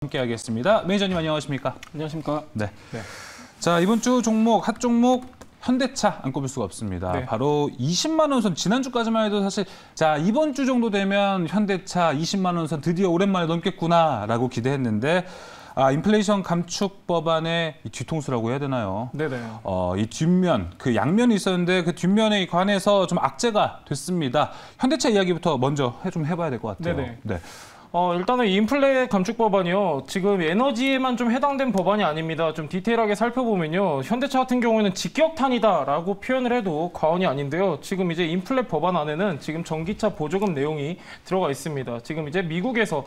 함께하겠습니다. 매니저님 안녕하십니까? 안녕하십니까? 네. 자, 이번 주 종목 핫 종목 현대차 안 꼽을 수가 없습니다. 네. 바로 20만 원 선, 지난주까지만 해도 사실 자 이번 주 정도 되면 현대차 20만 원 선 드디어 오랜만에 넘겠구나라고 기대했는데 인플레이션 감축 법안의 이 뒤통수라고 해야 되나요? 네네. 이 뒷면, 그 양면이 있었는데 그 뒷면에 관해서 좀 악재가 됐습니다. 현대차 이야기부터 먼저 좀 해봐야 될 것 같아요. 네네. 네. 일단은 인플레 감축 법안이요. 지금 에너지에만 좀 해당된 법안이 아닙니다. 좀 디테일하게 살펴보면요. 현대차 같은 경우에는 직격탄이다라고 표현을 해도 과언이 아닌데요. 지금 이제 인플레 법안 안에는 지금 전기차 보조금 내용이 들어가 있습니다. 지금 이제 미국에서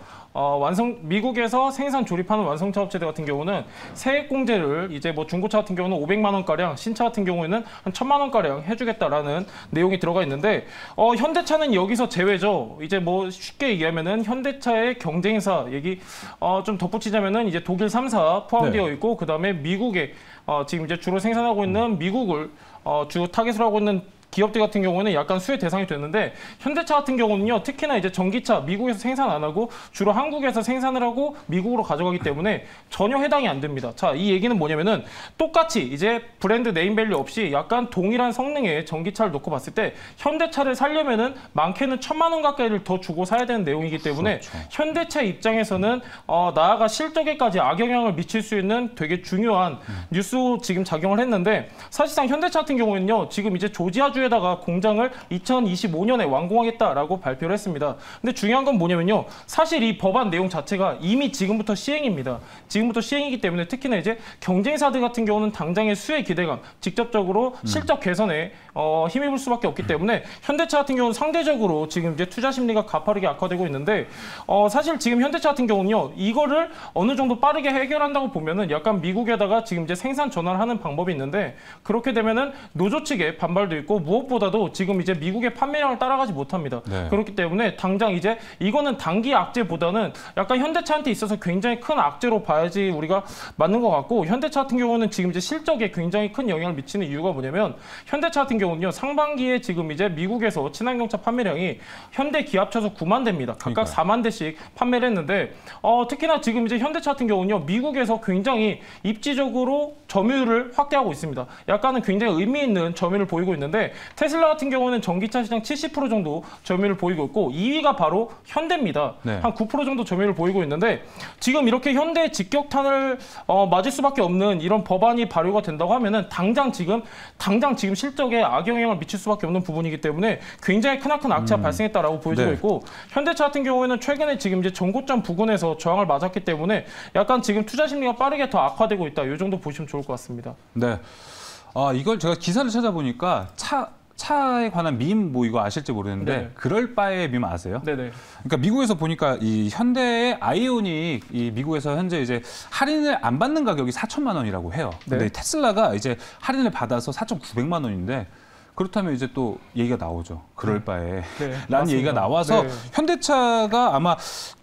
생산 조립하는 완성차 업체들 같은 경우는 세액 공제를 이제 뭐 중고차 같은 경우는 500만 원가량, 신차 같은 경우에는 한 1000만 원가량 해주겠다라는 내용이 들어가 있는데 현대차는 여기서 제외죠. 이제 뭐 쉽게 얘기하면은 현대차의 경쟁사 얘기 좀 덧붙이자면은 이제 독일 3사 포함되어 있고 그다음에 미국에 지금 이제 주로 생산하고 있는 미국을 주 타겟으로 하고 있는 기업들 같은 경우는 약간 수혜 대상이 됐는데 현대차 같은 경우는요. 특히나 이제 전기차 미국에서 생산 안 하고 주로 한국에서 생산을 하고 미국으로 가져가기 때문에 전혀 해당이 안 됩니다. 자, 이 얘기는 뭐냐면은 똑같이 이제 브랜드 네임밸류 없이 약간 동일한 성능의 전기차를 놓고 봤을 때 현대차를 살려면은 많게는 1000만 원 가까이를 더 주고 사야 되는 내용이기 때문에 그렇죠. 현대차 입장에서는 나아가 실적에까지 악영향을 미칠 수 있는 되게 중요한 뉴스 지금 작용을 했는데 사실상 현대차 같은 경우에는요. 지금 이제 조지아주 에다가 공장을 2025년에 완공하겠다라고 발표를 했습니다. 근데 중요한 건 뭐냐면요. 사실 이 법안 내용 자체가 이미 지금부터 시행입니다. 지금부터 시행이기 때문에 특히나 이제 경쟁사들 같은 경우는 당장의 수혜 기대감, 직접적으로 실적 개선에 힘입을 수밖에 없기 때문에 현대차 같은 경우는 상대적으로 지금 이제 투자 심리가 가파르게 악화되고 있는데 사실 지금 현대차 같은 경우는요. 이거를 어느 정도 빠르게 해결한다고 보면은 약간 미국에다가 지금 이제 생산 전환을 하는 방법이 있는데 그렇게 되면은 노조 측의 반발도 있고 무엇보다도 지금 이제 미국의 판매량을 따라가지 못합니다. 네. 그렇기 때문에 당장 이제 이거는 단기 악재보다는 약간 현대차한테 있어서 굉장히 큰 악재로 봐야지 우리가 맞는 것 같고 현대차 같은 경우는 지금 이제 실적에 굉장히 큰 영향을 미치는 이유가 뭐냐면 현대차 같은 경우는요. 상반기에 지금 이제 미국에서 친환경차 판매량이 현대 기합쳐서 9만 대입니다. 각각 그러니까요. 4만 대씩 판매를 했는데 특히나 지금 이제 현대차 같은 경우는요. 미국에서 굉장히 입지적으로 점유율을 확대하고 있습니다. 약간은 굉장히 의미 있는 점유율을 보이고 있는데 테슬라 같은 경우는 전기차 시장 70% 정도 점유율을 보이고 있고 2위가 바로 현대입니다. 네. 한 9% 정도 점유율을 보이고 있는데 지금 이렇게 현대의 직격탄을 맞을 수밖에 없는 이런 법안이 발효가 된다고 하면은 당장 지금 실적에 악영향을 미칠 수밖에 없는 부분이기 때문에 굉장히 크나큰 악재가 발생했다라고 보여지고 있고 현대차 같은 경우에는 최근에 지금 이제 전고점 부근에서 저항을 맞았기 때문에 약간 지금 투자 심리가 빠르게 더 악화되고 있다. 이 정도 보시면 좋을 것 같습니다. 네. 이걸 제가 기사를 찾아보니까 차에 관한 밈 뭐 이거 아실지 모르는데 네. 그럴 바에 밈 아세요? 네네. 그러니까 미국에서 보니까 이 현대의 아이오닉 이 미국에서 현재 이제 할인을 안 받는 가격이 4천만 원이라고 해요. 근데 네. 테슬라가 이제 할인을 받아서 4,900만 원인데 그렇다면 이제 또 얘기가 나오죠. 그럴 바에 라는 얘기가 나와서 현대차가 아마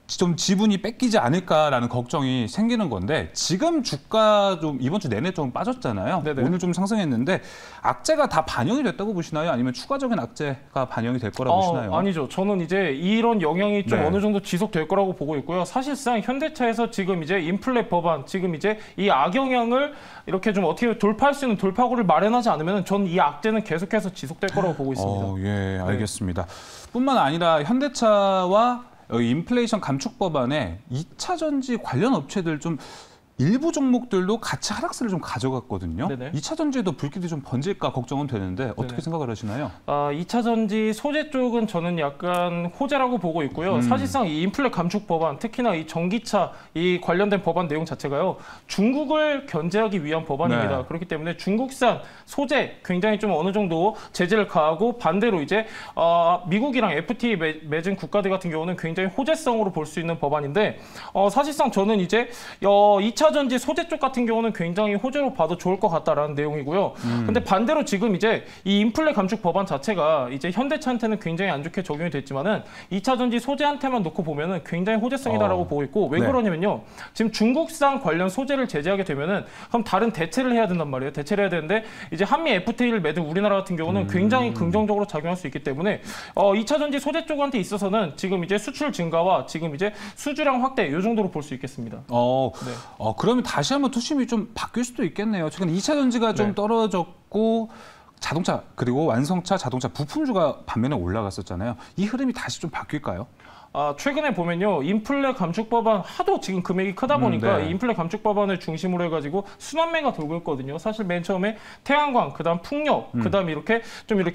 좀 지분이 뺏기지 않을까라는 걱정이 생기는 건데 지금 주가 좀 이번 주 내내 좀 빠졌잖아요. 네네. 오늘 좀 상승했는데 악재가 다 반영이 됐다고 보시나요? 아니면 추가적인 악재가 반영이 될 거라고 보시나요? 아니죠. 저는 이제 이런 영향이 좀 어느 정도 지속될 거라고 보고 있고요. 사실상 현대차에서 지금 이제 인플레 법안, 지금 이제 이 악영향을 이렇게 좀 어떻게 돌파할 수 있는 돌파구를 마련하지 않으면 전 이 악재는 계속해서 지속될 거라고 보고 있습니다. 예, 알겠습니다. 뿐만 아니라 현대차와 인플레이션 감축 법안에 2차 전지 관련 업체들 좀 일부 종목들도 같이 하락세를 좀 가져갔거든요. 네네. 2차 전지에도 불길이 좀 번질까 걱정은 되는데 어떻게 네네. 생각을 하시나요? 2차 전지 소재 쪽은 저는 약간 호재라고 보고 있고요. 사실상 이 인플레 감축 법안, 특히나 이 전기차 이 관련된 법안 내용 자체가요. 중국을 견제하기 위한 법안입니다. 네. 그렇기 때문에 중국산 소재 굉장히 좀 어느 정도 제재를 가하고 반대로 이제 미국이랑 FTA 맺은 국가들 같은 경우는 굉장히 호재성으로 볼 수 있는 법안인데 사실상 저는 이제 2차 2차 전지 소재 쪽 같은 경우는 굉장히 호재로 봐도 좋을 것 같다라는 내용이고요. 근데 반대로 지금 이제 이 인플레 감축 법안 자체가 이제 현대차한테는 굉장히 안 좋게 적용이 됐지만은 2차 전지 소재한테만 놓고 보면은 굉장히 호재성이다라고 보고 있고 왜 그러냐면요. 지금 중국산 관련 소재를 제재하게 되면은 그럼 다른 대체를 해야 된단 말이에요. 대체를 해야 되는데 이제 한미 FTA를 맺은 우리나라 같은 경우는 굉장히 긍정적으로 작용할 수 있기 때문에 2차 전지 소재 쪽한테 있어서는 지금 이제 수출 증가와 지금 이제 수주량 확대 이 정도로 볼 수 있겠습니다. 그러면 다시 한번 투심이 좀 바뀔 수도 있겠네요. 최근 2차 전지가 좀 떨어졌고 자동차 그리고 완성차 자동차 부품주가 반면에 올라갔었잖아요. 이 흐름이 다시 좀 바뀔까요? 최근에 보면요. 인플레 감축 법안 하도 지금 금액이 크다 보니까 네. 인플레 감축 법안을 중심으로 해가지고 순환매가 돌고 있거든요. 사실 맨 처음에 태양광, 그다음 풍력, 그다음 이렇게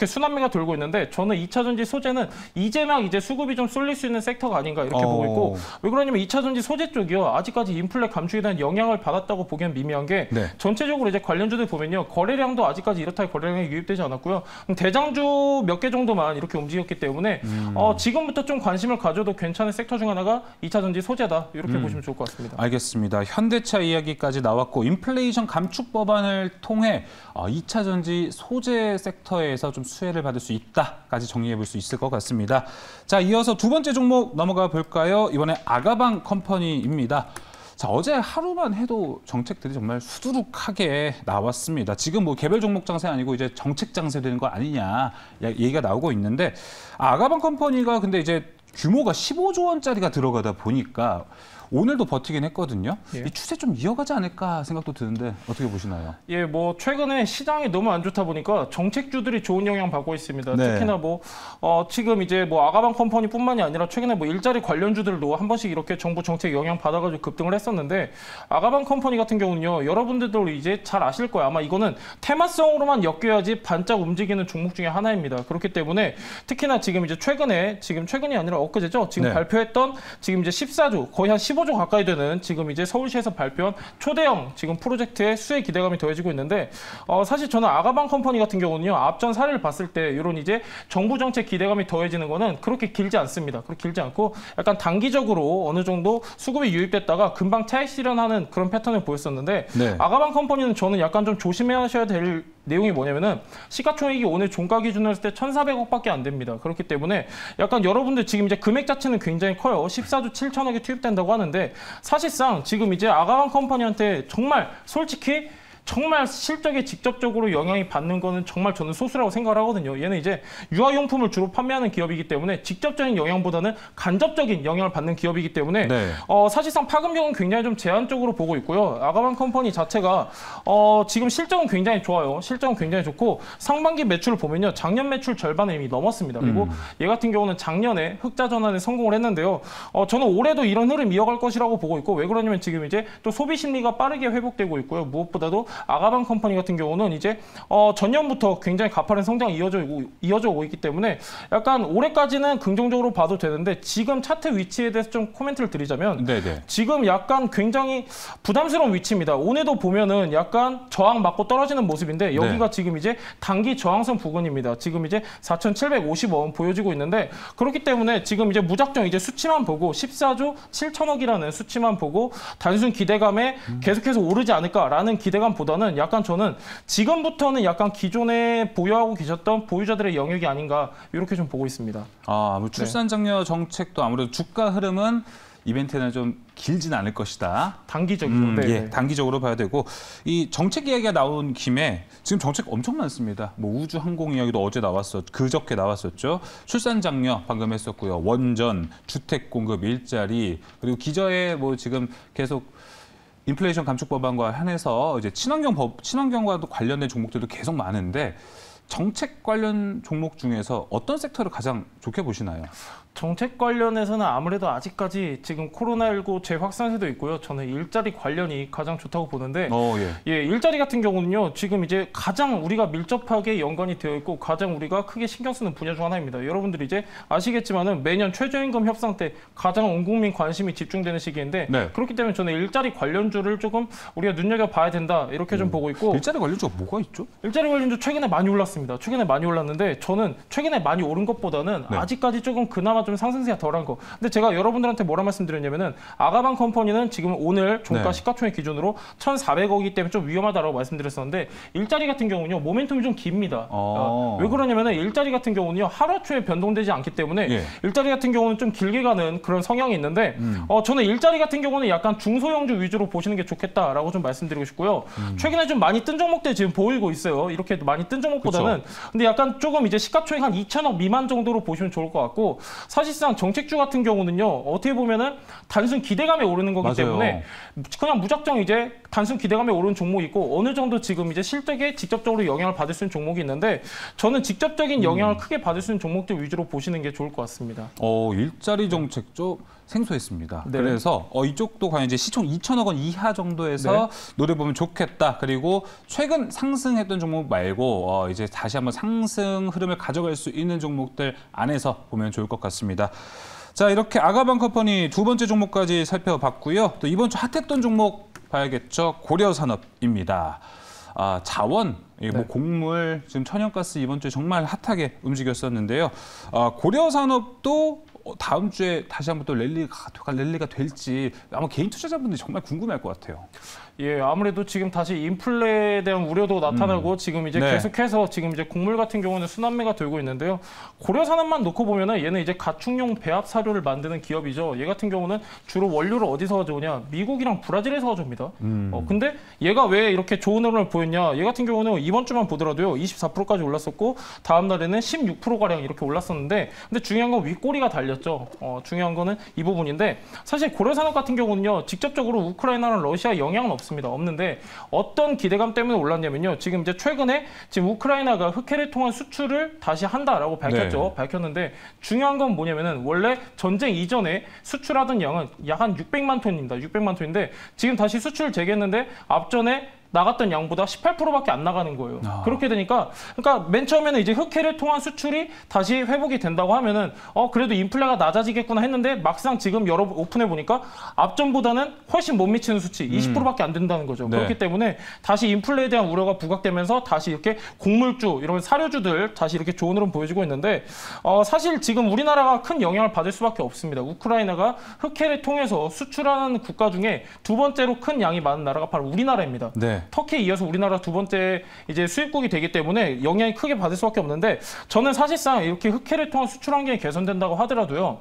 순환매가 돌고 있는데 저는 2차 전지 소재는 이제 막 수급이 좀 쏠릴 수 있는 섹터가 아닌가 이렇게 보고 있고 왜 그러냐면 2차 전지 소재 쪽이요. 아직까지 인플레 감축에 대한 영향을 받았다고 보기엔 미미한 게 전체적으로 이제 관련주들 보면요. 거래량도 아직까지 이렇다 할 거래량이 유입되지 않았고요. 대장주 몇 개 정도만 이렇게 움직였기 때문에 지금부터 좀 관심을 가져도 괜찮은 섹터 중 하나가 2차 전지 소재다. 이렇게 보시면 좋을 것 같습니다. 알겠습니다. 현대차 이야기까지 나왔고 인플레이션 감축 법안을 통해 2차 전지 소재 섹터에서 좀 수혜를 받을 수 있다까지 정리해 볼 수 있을 것 같습니다. 자, 이어서 두 번째 종목 넘어가 볼까요? 이번에 아가방 컴퍼니입니다. 자, 어제 하루만 해도 정책들이 정말 수두룩하게 나왔습니다. 지금 뭐 개별 종목 장세 아니고 이제 정책 장세 되는 거 아니냐 얘기가 나오고 있는데 아가방 컴퍼니가 근데 이제 규모가 15조 원짜리가 들어가다 보니까 오늘도 버티긴 했거든요. 이 추세 좀 이어가지 않을까 생각도 드는데 어떻게 보시나요? 뭐 최근에 시장이 너무 안 좋다 보니까 정책주들이 좋은 영향 받고 있습니다. 특히나 지금 이제 아가방 컴퍼니뿐만이 아니라 최근에 일자리 관련주들도 한 번씩 이렇게 정부 정책 영향 받아가지고 급등을 했었는데 아가방 컴퍼니 같은 경우는요. 여러분들도 이제 잘 아실 거예요. 아마 이거는 테마성으로만 엮여야지 반짝 움직이는 종목 중에 하나입니다. 그렇기 때문에 특히나 지금 이제 최근이 아니라 엊그제죠. 지금 발표했던 지금 이제 14조 거의 한 15조 가까이 되는 지금 이제 서울시에서 발표한 초대형 지금 프로젝트의 수혜 기대감이 더해지고 있는데 사실 저는 아가방 컴퍼니 같은 경우는요. 앞전 사례를 봤을 때 이런 이제 정부 정책 기대감이 더해지는 거는 그렇게 길지 않습니다. 그렇게 길지 않고 약간 단기적으로 어느 정도 수급이 유입됐다가 금방 차익 실현하는 그런 패턴을 보였었는데 아가방 컴퍼니는 저는 약간 좀 조심하셔야 될 내용이 뭐냐면은 시가총액이 오늘 종가 기준으로 했을 때 1,400억밖에 안 됩니다. 그렇기 때문에 약간 여러분들 지금 이제 금액 자체는 굉장히 커요. 14조 7천억이 투입된다고 하는데 사실상 지금 이제 아가방 컴퍼니한테 정말 솔직히 정말 실적에 직접적으로 영향이 받는 거는 정말 저는 소수라고 생각을 하거든요. 얘는 이제 유아용품을 주로 판매하는 기업이기 때문에 직접적인 영향보다는 간접적인 영향을 받는 기업이기 때문에 사실상 파급력은 굉장히 좀 제한적으로 보고 있고요. 아가방 컴퍼니 자체가 지금 실적은 굉장히 좋아요. 실적은 굉장히 좋고 상반기 매출을 보면요. 작년 매출 절반을 이미 넘었습니다. 그리고 얘 같은 경우는 작년에 흑자 전환에 성공을 했는데요. 저는 올해도 이런 흐름 이어갈 것이라고 보고 있고 왜 그러냐면 지금 이제 또 소비 심리가 빠르게 회복되고 있고요. 무엇보다도 아가방 컴퍼니 같은 경우는 이제 전년부터 굉장히 가파른 성장이 이어져 오고 있기 때문에 약간 올해까지는 긍정적으로 봐도 되는데 지금 차트 위치에 대해서 좀 코멘트를 드리자면 지금 약간 굉장히 부담스러운 위치입니다. 오늘도 보면은 약간 저항 맞고 떨어지는 모습인데 여기가 지금 이제 단기 저항선 부근입니다. 지금 이제 4,750원 보여지고 있는데 그렇기 때문에 지금 이제 무작정 이제 수치만 보고 14조 7천억이라는 수치만 보고 단순 기대감에 계속해서 오르지 않을까라는 기대감보다는 약간 저는 지금부터는 약간 기존에 보유하고 계셨던 보유자들의 영역이 아닌가 이렇게 좀 보고 있습니다. 출산 장려 정책도 아무래도 주가 흐름은 이벤트는 좀 길진 않을 것이다. 단기적으로. 단기적으로 봐야 되고 이 정책 이야기가 나온 김에 지금 정책 엄청 많습니다. 우주 항공 이야기도 어제 그저께 나왔었죠. 출산 장려 방금 했었고요. 원전, 주택 공급, 일자리 그리고 기저에 지금 계속 인플레이션 감축 법안과 한해서 이제 친환경과도 관련된 종목들도 계속 많은데 정책 관련 종목 중에서 어떤 섹터를 가장 좋게 보시나요? 정책 관련해서는 아무래도 아직까지 지금 코로나19 재확산세도 있고요. 저는 일자리 관련이 가장 좋다고 보는데 일자리 같은 경우는요. 지금 이제 가장 우리가 밀접하게 연관이 되어 있고 가장 우리가 크게 신경 쓰는 분야 중 하나입니다. 여러분들이 이제 아시겠지만은 매년 최저임금 협상 때 가장 온 국민 관심이 집중되는 시기인데 그렇기 때문에 저는 일자리 관련주를 조금 우리가 눈여겨봐야 된다 이렇게 좀 보고 있고 일자리 관련주가 뭐가 있죠? 일자리 관련주 최근에 많이 올랐습니다. 최근에 많이 올랐는데 저는 최근에 많이 오른 것보다는 아직까지 조금 그나마 그나마 좀 상승세가 덜한 거. 근데 제가 여러분들한테 뭐라 말씀드렸냐면은 아가방 컴퍼니는 지금 오늘 종가 시가총액 기준으로 1,400억이기 때문에 좀 위험하다라고 말씀드렸었는데 일자리 같은 경우는요 모멘텀이 좀 깁니다. 왜 그러냐면은 일자리 같은 경우는요 하루아침에 변동되지 않기 때문에 일자리 같은 경우는 좀 길게 가는 그런 성향이 있는데 저는 일자리 같은 경우는 약간 중소형주 위주로 보시는 게 좋겠다라고 좀 말씀드리고 싶고요. 최근에 좀 많이 뜬 종목들 지금 보이고 있어요. 이렇게 많이 뜬 종목보다는 근데 약간 조금 이제 시가총액 한 2천억 미만 정도로 보시면 좋을 것 같고 사실상 정책주 같은 경우는요 어떻게 보면은 단순 기대감에 오르는 거기 때문에 그냥 무작정 이제 단순 기대감에 오르는 종목이 있고 어느 정도 지금 이제 실적에 직접적으로 영향을 받을 수 있는 종목이 있는데 저는 직접적인 영향을 크게 받을 수 있는 종목들 위주로 보시는 게 좋을 것 같습니다. 일자리 정책 쪽 생소했습니다. 그래서 이쪽도 과연 이제 시총 2천억 원 이하 정도에서 노려보면 좋겠다. 그리고 최근 상승했던 종목 말고 이제 다시 한번 상승 흐름을 가져갈 수 있는 종목들 안에서 보면 좋을 것 같습니다. 자, 이렇게 아가방 컴퍼니 두 번째 종목까지 살펴봤고요. 또 이번 주 핫했던 종목 봐야겠죠. 고려산업입니다. 자원, 뭐 곡물, 지금 천연가스 이번 주에 정말 핫하게 움직였었는데요. 고려산업도 다음 주에 다시 한번 또 랠리가 될지 아마 개인 투자자분들이 정말 궁금해할 것 같아요. 예, 아무래도 지금 다시 인플레에 대한 우려도 나타나고 지금 이제 계속해서 지금 이제 곡물 같은 경우는 순환매가 돌고 있는데요. 고려산업만 놓고 보면은 얘는 이제 가축용 배합 사료를 만드는 기업이죠. 얘 같은 경우는 주로 원료를 어디서 가져오냐? 미국이랑 브라질에서 가져옵니다. 근데 얘가 왜 이렇게 좋은 흐름을 보였냐? 얘 같은 경우는 이번 주만 보더라도요. 24%까지 올랐었고 다음 날에는 16%가량 이렇게 올랐었는데 근데 중요한 건 윗꼬리가 달렸죠. 중요한 거는 이 부분인데 사실 고려산업 같은 경우는요. 직접적으로 우크라이나랑 러시아 영향은 없는데 어떤 기대감 때문에 올랐냐면요. 지금 이제 최근에 지금 우크라이나가 흑해를 통한 수출을 다시 한다라고 밝혔죠. 밝혔는데 중요한 건 뭐냐면은 원래 전쟁 이전에 수출하던 양은 약 한 600만 톤입니다. 600만 톤인데 지금 다시 수출을 재개했는데 앞전에 나갔던 양보다 18%밖에 안 나가는 거예요. 그렇게 되니까 그러니까 맨 처음에는 이제 흑해를 통한 수출이 다시 회복이 된다고 하면은 그래도 인플레가 낮아지겠구나 했는데 막상 지금 여러 오픈해 보니까 앞전보다는 훨씬 못 미치는 수치 20%밖에 안 된다는 거죠. 그렇기 때문에 다시 인플레에 대한 우려가 부각되면서 다시 이렇게 곡물주 이런 사료주들 다시 이렇게 좋은 흐름 보여주고 있는데 사실 지금 우리나라가 큰 영향을 받을 수밖에 없습니다. 우크라이나가 흑해를 통해서 수출하는 국가 중에 두 번째로 큰 양이 많은 나라가 바로 우리나라입니다. 터키에 이어서 우리나라 두 번째 이제 수입국이 되기 때문에 영향이 크게 받을 수밖에 없는데 저는 사실상 이렇게 흑해를 통한 수출 환경이 개선된다고 하더라도요.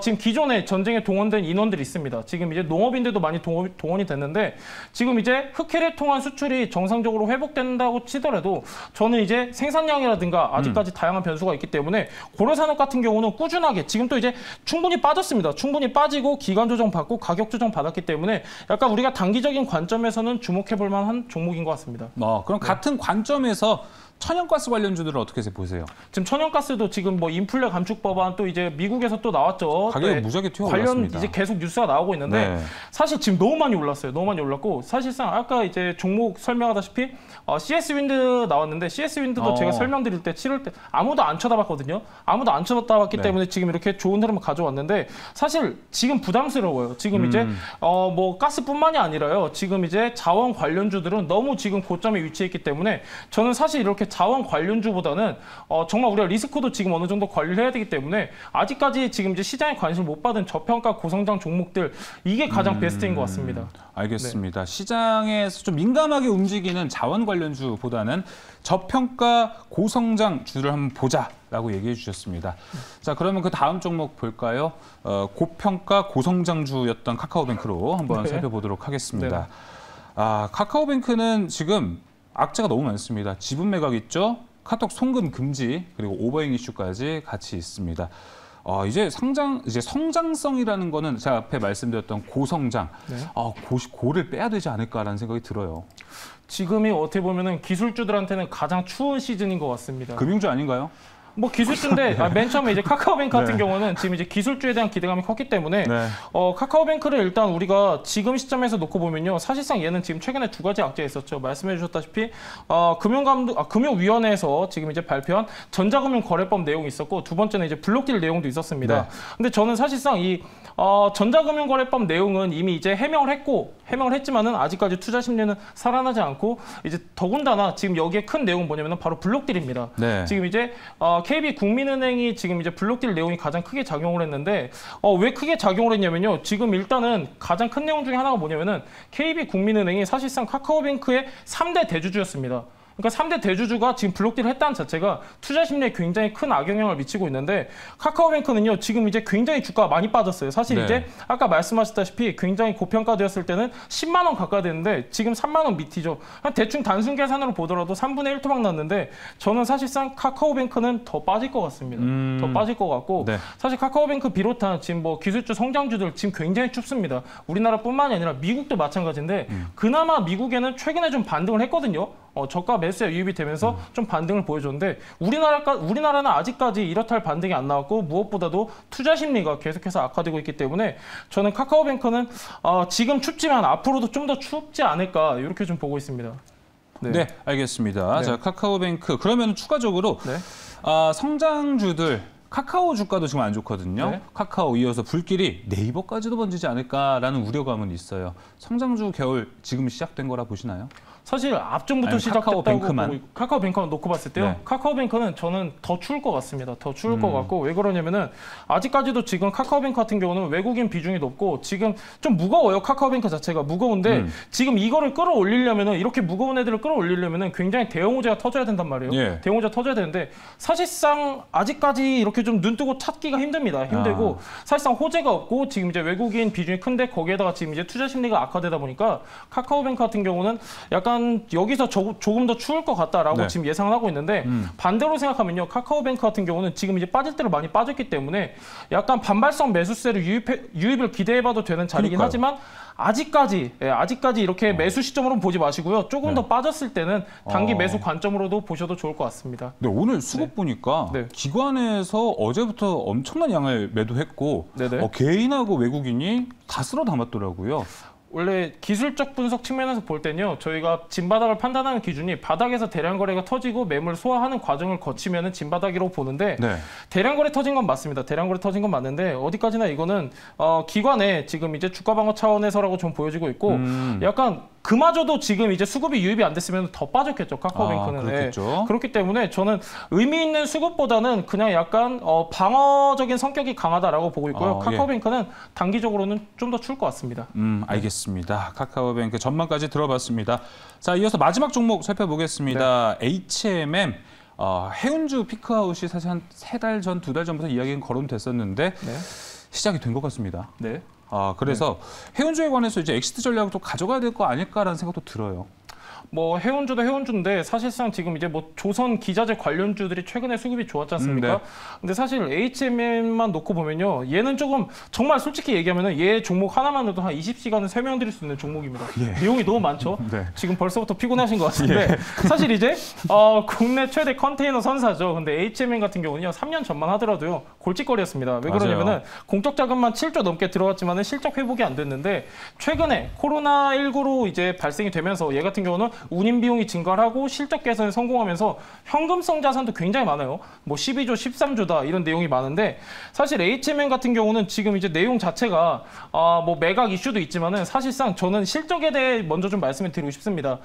지금 기존에 전쟁에 동원된 인원들이 있습니다. 지금 이제 농업인들도 많이 동원이 됐는데 지금 이제 흑해를 통한 수출이 정상적으로 회복된다고 치더라도 저는 이제 생산량이라든가 아직까지 다양한 변수가 있기 때문에 고려산업 같은 경우는 꾸준하게 지금 또 이제 충분히 빠졌습니다. 충분히 빠지고 기간 조정 받고 가격 조정 받았기 때문에 약간 우리가 단기적인 관점에서는 주목해 볼 만한 종목인 것 같습니다. 그럼 같은 관점에서 천연가스 관련주들은 어떻게 보세요? 지금 천연가스도 지금 뭐 인플레 감축 법안 또 이제 미국에서 또 나왔죠. 가격이 무지하게 튀어 관련 올랐습니다. 이제 계속 뉴스가 나오고 있는데 사실 지금 너무 많이 올랐어요. 너무 많이 올랐고 사실상 아까 이제 종목 설명하다시피 CS 윈드 나왔는데 CS 윈드도 제가 설명드릴 때 치를 때 아무도 안 쳐다봤거든요. 아무도 안 쳐다봤기 때문에 지금 이렇게 좋은 흐름을 가져왔는데 사실 지금 부담스러워요. 지금 이제 뭐 가스뿐만이 아니라요. 지금 이제 자원 관련주들은 너무 지금 고점에 위치했기 때문에 저는 사실 이렇게 자원 관련주보다는 정말 우리가 리스크도 지금 어느 정도 관리를 해야 되기 때문에 아직까지 지금 이제 시장에 관심을 못 받은 저평가 고성장 종목들 이게 가장 베스트인 것 같습니다. 알겠습니다. 시장에서 좀 민감하게 움직이는 자원 관련주보다는 저평가 고성장 주를 한번 보자라고 얘기해 주셨습니다. 자, 그러면 그 다음 종목 볼까요? 고평가 고성장주였던 카카오뱅크로 한번 살펴보도록 하겠습니다. 카카오뱅크는 지금 악재가 너무 많습니다. 지분 매각 있죠? 카톡 송금 금지, 그리고 오버행 이슈까지 같이 있습니다. 이제 성장성이라는 거는 제가 앞에 말씀드렸던 고성장, 고를 빼야 되지 않을까라는 생각이 들어요. 지금이 어떻게 보면은 기술주들한테는 가장 추운 시즌인 것 같습니다. 금융주 아닌가요? 뭐 기술주인데 맨 처음에 이제 카카오뱅크 같은 경우는 지금 이제 기술주에 대한 기대감이 컸기 때문에 카카오뱅크를 일단 우리가 지금 시점에서 놓고 보면요 사실상 얘는 지금 최근에 두 가지 악재가 있었죠. 말씀해 주셨다시피 금융위원회에서 지금 이제 발표한 전자금융거래법 내용이 있었고 두 번째는 이제 블록딜 내용도 있었습니다. 근데 저는 사실상 이 전자금융거래법 내용은 이미 이제 해명을 했지만은 아직까지 투자 심리는 살아나지 않고 이제 더군다나 지금 여기에 큰 내용은 뭐냐면은 바로 블록딜입니다. 지금 이제 KB국민은행이 지금 이제 블록딜 내용이 가장 크게 작용을 했는데 왜 크게 작용을 했냐면요. 지금 일단은 가장 큰 내용 중에 하나가 뭐냐면은 KB국민은행이 사실상 카카오뱅크의 3대 대주주였습니다. 그러니까 3대 대주주가 지금 블록딜을 했다는 자체가 투자 심리에 굉장히 큰 악영향을 미치고 있는데 카카오뱅크는요 지금 이제 굉장히 주가가 많이 빠졌어요. 사실 네. 이제 아까 말씀하셨다시피 굉장히 고평가되었을 때는 10만 원 가까이 되는데 지금 3만 원 밑이죠. 대충 단순 계산으로 보더라도 3분의 1 토막 났는데 저는 사실상 카카오뱅크는 더 빠질 것 같습니다. 더 빠질 것 같고 네. 사실 카카오뱅크 비롯한 지금 뭐 기술주 성장주들 지금 굉장히 춥습니다. 우리나라뿐만이 아니라 미국도 마찬가지인데 그나마 미국에는 최근에 좀 반등을 했거든요. 저가 매수에 유입이 되면서 좀 반등을 보여줬는데 우리나라는 아직까지 이렇다 할 반등이 안 나왔고 무엇보다도 투자 심리가 계속해서 악화되고 있기 때문에 저는 카카오뱅크는 지금 춥지만 앞으로도 좀 더 춥지 않을까 이렇게 좀 보고 있습니다. 네, 알겠습니다. 네. 자, 카카오뱅크 그러면 추가적으로 네. 성장주들 카카오 주가도 지금 안 좋거든요. 네. 카카오 이어서 불길이 네이버까지도 번지지 않을까라는 우려감은 있어요. 성장주 겨울 지금 시작된 거라 보시나요? 사실 앞전부터 아니, 시작됐다고 카카오뱅크만? 보고 있고 카카오뱅크만 놓고 봤을 때요. 네. 카카오뱅크는 저는 더 추울 것 같습니다. 더 추울 것 같고 왜 그러냐면은 아직까지도 지금 카카오뱅크 같은 경우는 외국인 비중이 높고 지금 좀 무거워요. 카카오뱅크 자체가 무거운데 지금 이거를 끌어올리려면은 이렇게 무거운 애들을 끌어올리려면은 굉장히 대형 호재가 터져야 된단 말이에요. 예. 대형 호재가 터져야 되는데 사실상 아직까지 이렇게 좀 눈 뜨고 찾기가 힘듭니다. 힘들고 사실상 호재가 없고 지금 이제 외국인 비중이 큰데 거기에다가 지금 이제 투자 심리가 악화되다 보니까 카카오뱅크 같은 경우는 약간 여기서 조금 더 추울 것 같다라고 네. 지금 예상을 하고 있는데 반대로 생각하면요. 카카오뱅크 같은 경우는 지금 이제 빠질 대로 많이 빠졌기 때문에 약간 반발성 매수세를 유입을 기대해봐도 되는 자리긴 그러니까요. 하지만 아직까지 이렇게 매수 시점으로 보지 마시고요. 조금 더 빠졌을 때는 단기 매수 관점으로도 보셔도 좋을 것 같습니다. 네, 오늘 수급 보니까 네. 기관에서 어제부터 엄청난 양을 매도했고 네네. 개인하고 외국인이 다 쓸어 담았더라고요. 원래 기술적 분석 측면에서 볼 때는요. 저희가 진바닥을 판단하는 기준이 바닥에서 대량 거래가 터지고 매물 소화하는 과정을 거치면은 진바닥이라고 보는데 네. 대량 거래 터진 건 맞습니다. 대량 거래 터진 건 맞는데 어디까지나 이거는 기관의 지금 이제 주가 방어 차원에서라고 좀 보여지고 있고 약간 그마저도 지금 이제 수급이 유입이 안 됐으면 더 빠졌겠죠. 카카오뱅크는. 그렇겠죠. 그렇기 때문에 저는 의미 있는 수급보다는 그냥 약간 방어적인 성격이 강하다라고 보고 있고요. 카카오뱅크는 단기적으로는 좀 더 추울 것 같습니다. 알겠습니다. 카카오뱅크 전망까지 들어봤습니다. 자, 이어서 마지막 종목 살펴보겠습니다. HMM. 해운주 피크아웃이 사실 한 3달 전, 2달 전부터 이야기는 거론됐었는데 시작이 된 것 같습니다. 네. 그래서 해운주에 관해서 이제 엑시트 전략을 또 가져가야 될 거 아닐까라는 생각도 들어요. 뭐 해운주도 해운주인데 사실상 지금 이제 뭐 조선 기자재 관련주들이 최근에 수급이 좋았지 않습니까? 네. 근데 사실 HMM만 놓고 보면요. 얘는 조금 정말 솔직히 얘기하면은 얘 종목 하나만으로도 한 20시간은 설명드릴 수 있는 종목입니다. 내용이 너무 많죠. 네. 지금 벌써부터 피곤하신 것 같은데 사실 이제 국내 최대 컨테이너 선사죠. 근데 HMM 같은 경우는요. 3년 전만 하더라도요. 골칫거리였습니다. 왜 그러냐면은 공적 자금만 7조 넘게 들어갔지만은 실적 회복이 안 됐는데 최근에 코로나19로 이제 발생이 되면서 얘 같은 경우는 운임 비용이 증가를 하고 실적 개선에 성공하면서 현금성 자산도 굉장히 많아요. 뭐 12조, 13조다 이런 내용이 많은데 사실 HMM 같은 경우는 지금 이제 내용 자체가 뭐 매각 이슈도 있지만은 사실상 저는 실적에 대해 먼저 좀 말씀을 드리고 싶습니다.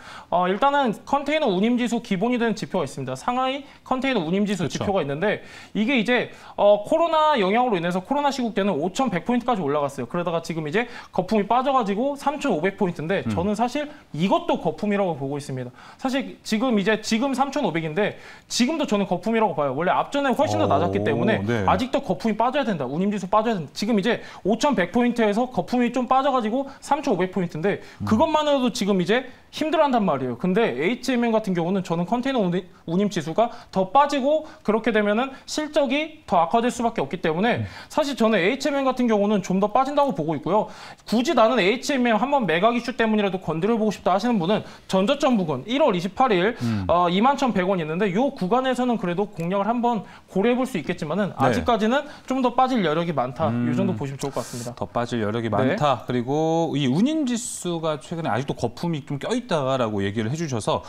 일단은 컨테이너 운임 지수 기본이 되는 지표가 있습니다. 상하이 컨테이너 운임 지수 그렇죠. 지표가 있는데 이게 이제 코로나 영향으로 인해서 코로나 시국 때는 5,100포인트까지 올라갔어요. 그러다가 지금 이제 거품이 빠져가지고 3,500포인트인데 저는 사실 이것도 거품이라고 보고 있습니다. 사실 지금 3,500인데 지금도 저는 거품이라고 봐요. 원래 앞전에 훨씬 더 낮았기 때문에 아직도 거품이 빠져야 된다. 운임지수 빠져야 된다. 지금 이제 5,100포인트에서 거품이 좀 빠져가지고 3,500포인트인데 그것만으로도 지금 이제 힘들어한단 말이에요. 근데 HMM 같은 경우는 저는 컨테이너 운임 지수가 더 빠지고 그렇게 되면은 실적이 더 악화될 수밖에 없기 때문에 사실 저는 HMM 같은 경우는 좀 더 빠진다고 보고 있고요. 굳이 나는 HMM 한번 매각 이슈 때문이라도 건드려보고 싶다 하시는 분은 전저점 부근 1월 28일 21,100원 있는데 이 구간에서는 그래도 공략을 한번 고려해볼 수 있겠지만은 아직까지는 좀 더 빠질 여력이 많다. 이 정도 보시면 좋을 것 같습니다. 더 빠질 여력이 많다. 그리고 이 운임 지수가 최근에 아직도 거품이 좀 껴있다라고 얘기를 해주셔서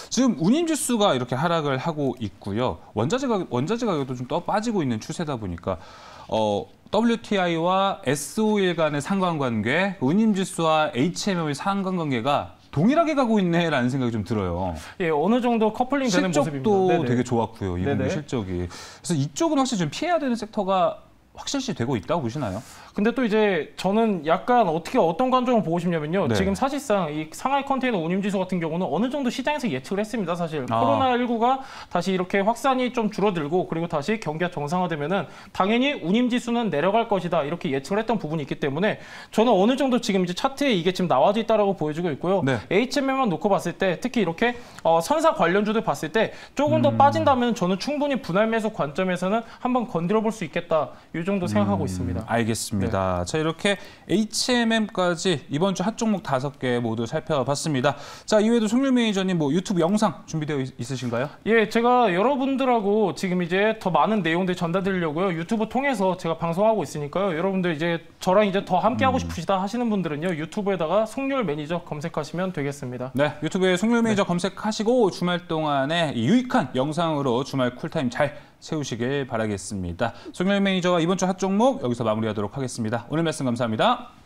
지금 운임 지수가 이렇게 하락을 하고 있고요. 원자재 가격도 좀 더 빠지고 있는 추세다 보니까 WTI와 SO일 간의 상관관계, 운임 지수와 HMM의 상관관계가 동일하게 가고 있네라는 생각이 좀 들어요. 예, 어느 정도 커플링 되는 모습입니다. 실적도 되게 좋았고요. 이 분기 실적이. 그래서 이쪽은 확실히 좀 피해야 되는 섹터가 확실시 되고 있다고 보시나요? 근데 또 이제 저는 약간 어떤 관점을 보고 싶냐면요. 네. 지금 사실상 이 상하이 컨테이너 운임지수 같은 경우는 어느 정도 시장에서 예측을 했습니다. 사실 코로나19가 다시 이렇게 확산이 좀 줄어들고 그리고 다시 경기가 정상화되면은 당연히 운임지수는 내려갈 것이다 이렇게 예측을 했던 부분이 있기 때문에 저는 어느 정도 지금 이제 차트에 이게 지금 나와져 있다라고 보여지고 있고요. 네. HMM만 놓고 봤을 때 특히 이렇게 선사 관련주들 봤을 때 조금 더 빠진다면 저는 충분히 분할 매수 관점에서는 한번 건드려 볼 수 있겠다 이 정도 생각하고 있습니다. 알겠습니다. 자, 이렇게 HMM까지 이번 주 핫 종목 5개 모두 살펴봤습니다. 자, 이외에도 송률 매니저님 뭐 유튜브 영상 준비되어 있으신가요? 예, 제가 여러분들하고 지금 이제 더 많은 내용들 전달드리려고요. 유튜브 통해서 제가 방송하고 있으니까요. 여러분들 이제 저랑 이제 더 함께 하고 싶으시다 하시는 분들은요. 유튜브에다가 송률 매니저 검색하시면 되겠습니다. 네, 유튜브에 송률 매니저 검색하시고 주말 동안에 유익한 영상으로 주말 쿨타임 잘 세우시길 바라겠습니다. 송률 매니저와 이번 주 핫 종목 여기서 마무리하도록 하겠습니다. 오늘 말씀 감사합니다.